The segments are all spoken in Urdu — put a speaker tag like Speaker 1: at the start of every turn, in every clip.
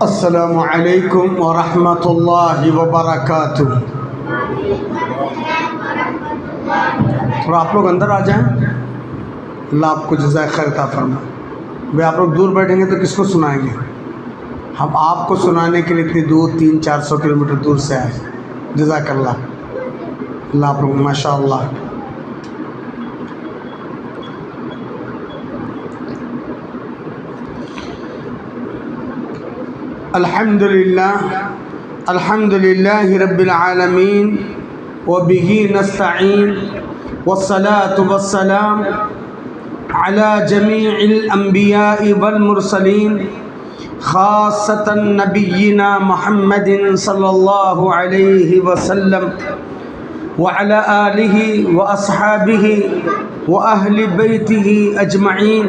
Speaker 1: السلام علیکم ورحمۃ اللہ وبرکاتہ۔ اور آپ لوگ اندر آ جائیں، اللہ آپ کو جزائے خیر عطا فرمائے۔ بھئی آپ لوگ دور بیٹھیں گے تو کس کو سنائیں گے؟ ہم آپ کو سنانے کے لیے اتنی دور 300-400 کلومیٹر دور سے آئے۔ جزاک اللہ، اللہ آپ لوگ ماشاء اللہ۔ الحمد للہ رب العالمین وبہ نستعین والصلاة والسلام علی جمیع الانبیاء والمرسلین خاصۃ نبینا محمد صلی اللہ علیہ وسلم وعلی آلہ واصحابہ واہل بیتہ اجمعین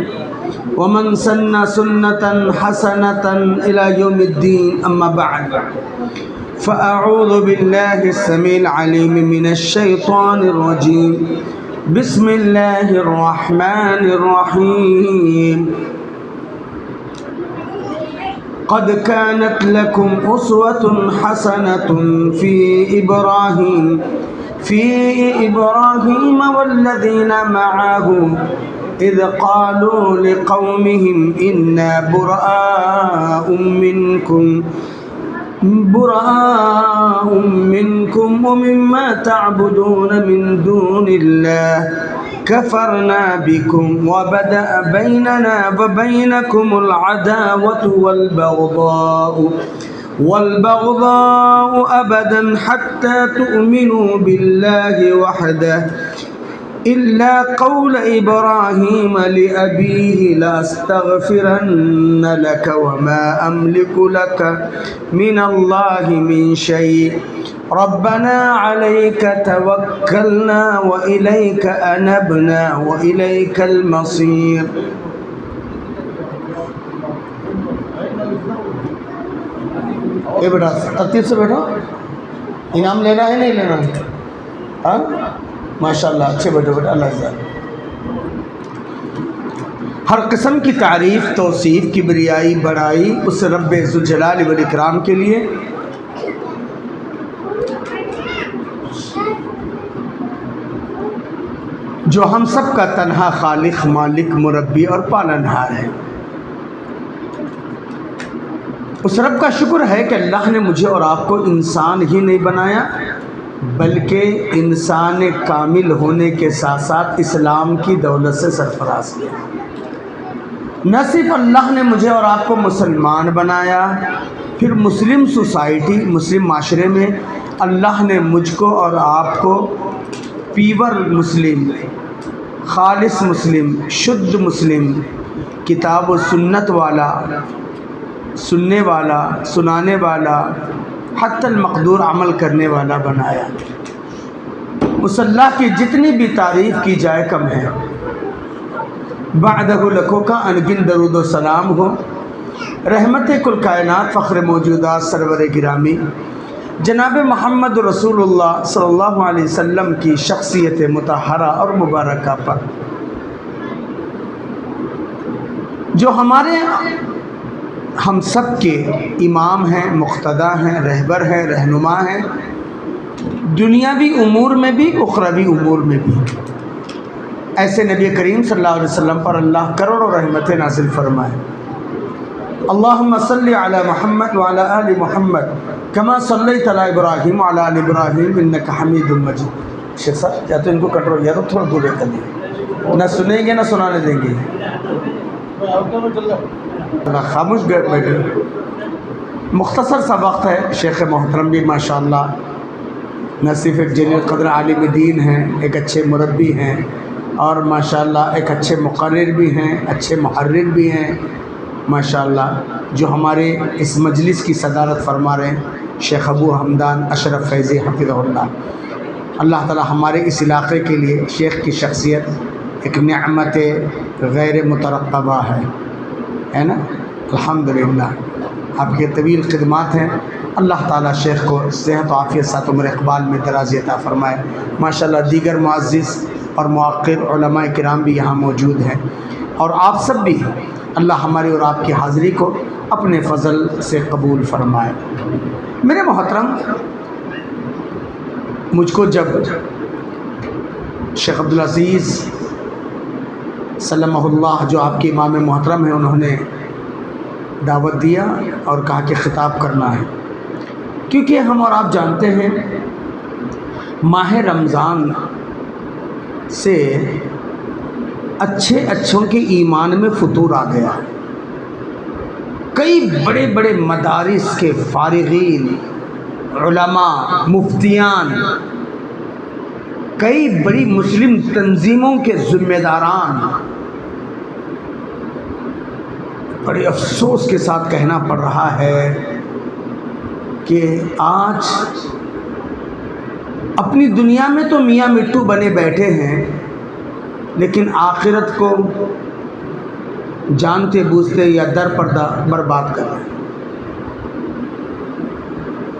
Speaker 1: ومن سن سنة حسنة إلى يوم الدين، أما بعد فأعوذ بالله السميع العليم من الشيطان الرجيم، بسم الله الرحمن الرحيم. قد كانت لكم أسوة حسنة في إبراهيم والذين معه إذ قالوا لقومهم إنا براء منكم ومما تعبدون من دون الله كفرنا بكم وبدأ بيننا وبينكم العداوة والبغضاء أبدا حتى تؤمنوا بالله وحده إلا قول إبراهيم لأبيه لأستغفرن لك وما أملك لك من الله من شيء ربنا عليك توكلنا وإليك أنبنا وإليك المصير. اے بیٹا ترتیب سے بیٹھو، انعام لینا ہے نہیں لینا ہے؟ ہاں ماشاءاللہ، اچھے بیٹھو بیٹا، اللہ جزاک۔ ہر قسم کی تعریف، توصیف، کبریائی، بڑائی اس رب ذوالجلال والاکرام کے لیے جو ہم سب کا تنہا خالق، مالک، مربی اور پالنہار ہے۔ اس رب کا شکر ہے کہ اللہ نے مجھے اور آپ کو انسان ہی نہیں بنایا بلکہ انسان کامل ہونے کے ساتھ ساتھ اسلام کی دولت سے سرفراز کیا۔ نہ صرف اللہ نے مجھے اور آپ کو مسلمان بنایا، پھر مسلم سوسائٹی، مسلم معاشرے میں اللہ نے مجھ کو اور آپ کو پیور مسلم، خالص مسلم، شدھ مسلم، کتاب و سنت والا، سننے والا، سنانے والا، حتی المقدور عمل کرنے والا بنایا۔ اس اللہ کی جتنی بھی تعریف کی جائے کم ہے۔ بعدہ لکھوں کا انگن درود و سلام ہو رحمت کل کائنات، فخر موجودات، سرور گرامی جناب محمد رسول اللہ صلی اللہ علیہ وسلم کی شخصیت مطہرہ اور مبارکہ پر، جو ہمارے ہم سب کے امام ہیں، مقتدیٰ ہیں، رہبر ہیں، رہنما ہیں، دنیاوی امور میں بھی، اخروی امور میں بھی۔ ایسے نبی کریم صلی اللہ علیہ وسلم پر اللہ کروڑوں رحمتیں نازل فرمائے۔ اللہم صلی علی محمد وعلی آل محمد کما صلیت علی ابراہیم وعلی آل ابراہیم انک حمید مجید۔ شیخ صاحب یا تو ان کو کنٹرول، یا تو تھوڑا دور کر دیں، نہ سنیں گے نہ سنانے دیں گے، خاموش بیٹھے۔ مختصر سا وقت ہے، شیخ محترم بھی ماشاءاللہ نہ صرف ایک جلیل قدر عالم دین ہیں، ایک اچھے مربی ہیں، اور ماشاءاللہ ایک اچھے مقرر بھی ہیں، اچھے محرر بھی ہیں ماشاءاللہ، جو ہمارے اس مجلس کی صدارت فرما رہے ہیں شیخ ابو حمدان اشرف فیضی حفظہ اللہ۔ اللہ تعالی ہمارے اس علاقے کے لیے شیخ کی شخصیت ایک نعمت غیر مترقبہ ہے نا، الحمدللہ۔ آپ کے طویل خدمات ہیں، اللہ تعالیٰ شیخ کو صحت و عافیت ساتھ عمر اقبال میں درازی عطا فرمائے۔ ماشاءاللہ دیگر معزز اور مؤقر علماء کرام بھی یہاں موجود ہیں، اور آپ سب بھی اللہ ہماری اور آپ کی حاضری کو اپنے فضل سے قبول فرمائے۔ میرے محترم، مجھ کو جب شیخ عبدالعزیز سلمہ اللہ جو آپ کے امام محترم ہیں انہوں نے دعوت دیا اور کہا کہ خطاب کرنا ہے، کیونکہ ہم اور آپ جانتے ہیں ماہ رمضان سے اچھوں کے ایمان میں فطور آ گیا۔ کئی بڑے بڑے مدارس کے فارغین، علماء، مفتیان، کئی بڑی مسلم تنظیموں کے ذمہ داران بڑے افسوس کے ساتھ کہنا پڑ رہا ہے کہ آج اپنی دنیا میں تو میاں مٹھو بنے بیٹھے ہیں، لیکن آخرت کو جانتے بوجھتے یا در پردہ برباد کر رہے ہیں۔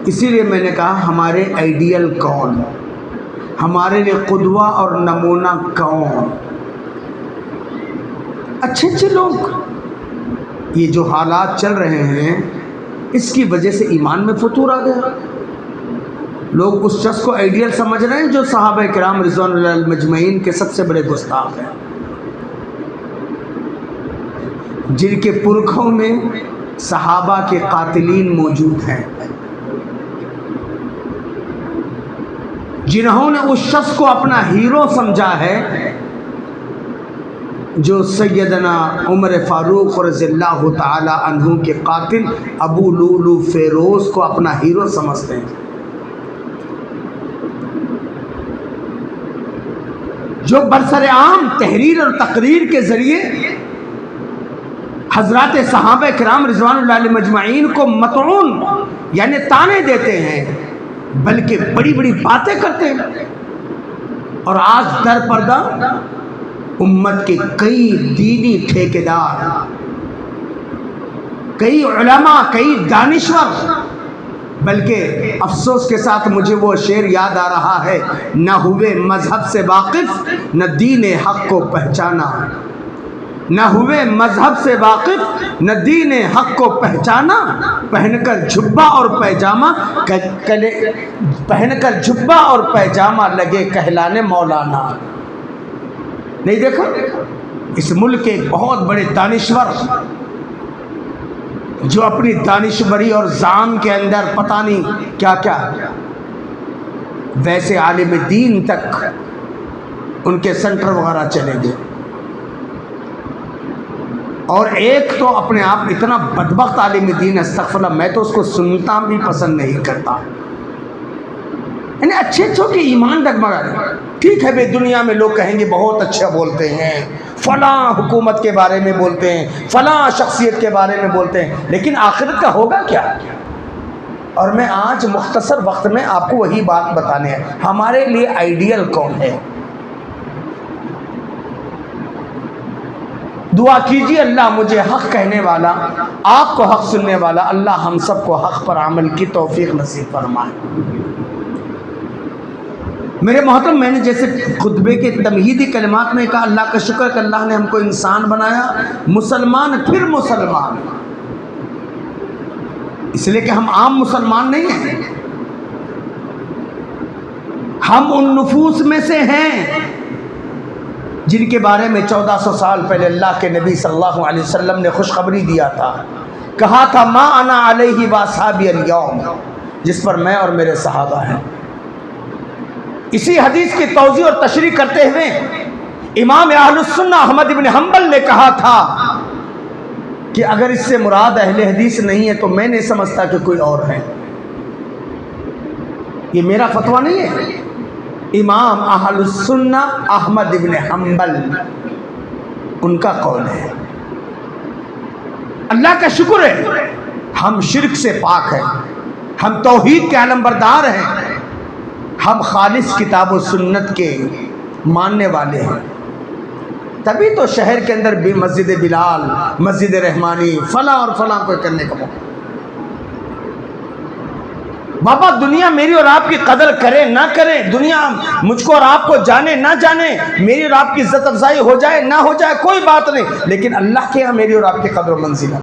Speaker 1: اسی لیے میں نے کہا ہمارے آئیڈیل کون، ہمارے لیے قدوہ اور نمونہ کون؟ اچھے لوگ۔ یہ جو حالات چل رہے ہیں اس کی وجہ سے ایمان میں فطور آ گیا۔ لوگ اس شخص کو آئیڈیل سمجھ رہے ہیں جو صحابہ کرام رضوان اللہ مجمعین کے سب سے بڑے گستاخ ہیں، جن کے پرکھوں میں صحابہ کے قاتلین موجود ہیں، جنہوں نے اس شخص کو اپنا ہیرو سمجھا ہے جو سیدنا عمر فاروق رضی اللہ تعالی عنہ کے قاتل ابو لولو فیروز کو اپنا ہیرو سمجھتے ہیں، جو برسر عام تحریر اور تقریر کے ذریعے حضرات صحابہ کرام رضوان اللہ علیہ مجمعین کو مطعون یعنی تانے دیتے ہیں، بلکہ بڑی بڑی باتیں کرتے ہیں، اور آج در پردہ امت کے کئی دینی ٹھیکیدار، کئی علماء، کئی دانشور، بلکہ افسوس کے ساتھ مجھے وہ شعر یاد آ رہا ہے، نہ ہوئے مذہب سے واقف نہ دین حق کو پہچانا، نہ ہوئے مذہب سے واقف نہ دین حق کو پہچانا، پہن کر جھبا اور پیجامہ لگے کہلانے مولانا۔ نہیں دیکھا؟ اس ملک کے بہت بڑے دانشور جو اپنی دانشوری اور زعم کے اندر پتہ نہیں کیا کیا، ویسے عالم دین تک ان کے سینٹر وغیرہ چلے گئے، اور ایک تو اپنے آپ اتنا بدبخت عالم دین، استغفر اللہ، میں تو اس کو سنتا بھی پسند نہیں کرتا، یعنی اچھوں کے ایمان ڈگمگا رہے۔ ٹھیک ہے بھائی، دنیا میں لوگ کہیں گے بہت اچھا بولتے ہیں، فلاں حکومت کے بارے میں بولتے ہیں، فلاں شخصیت کے بارے میں بولتے ہیں، لیکن آخرت کا ہوگا کیا؟ اور میں آج مختصر وقت میں آپ کو وہی بات بتانے ہے، ہمارے لیے آئیڈیل کون ہے؟ دعا کیجیے اللہ مجھے حق کہنے والا، آپ کو حق سننے والا، اللہ ہم سب کو حق پر عمل کی توفیق نصیب فرمائے۔ میرے محترم، میں نے جیسے خطبے کے تمہیدی کلمات میں کہا، اللہ کا شکر کہ اللہ نے ہم کو انسان بنایا، مسلمان پھر مسلمان، اس لیے کہ ہم عام مسلمان نہیں ہیں، ہم ان نفوس میں سے ہیں جن کے بارے میں 1400 سال پہلے اللہ کے نبی صلی اللہ علیہ وسلم نے خوشخبری دیا تھا، کہا تھا ما انا علیہ واصحابی الیوم، جس پر میں اور میرے صحابہ ہیں۔ اسی حدیث کی توضیح اور تشریح کرتے ہوئے امام اہل السنہ احمد بن حنبل نے کہا تھا کہ اگر اس سے مراد اہل حدیث نہیں ہے تو میں نہیں سمجھتا کہ کوئی اور ہے۔ یہ میرا فتویٰ نہیں ہے، امام اہل السنہ احمد بن حنبل ان کا قول ہے۔ اللہ کا شکر ہے ہم شرک سے پاک ہیں، ہم توحید کے علم بردار ہیں، ہم خالص کتاب و سنت کے ماننے والے ہیں، تبھی تو شہر کے اندر بھی مسجد بلال، مسجد رحمانی، فلاں اور فلاں کو کرنے کا موقع۔ بابا دنیا میری اور آپ کی قدر کرے نہ کرے، دنیا مجھ کو اور آپ کو جانے نہ جانے، میری اور آپ کی عزت افزائی ہو جائے نہ ہو جائے، کوئی بات نہیں، لیکن اللہ کے ہاں میری اور آپ کی قدر و منزلت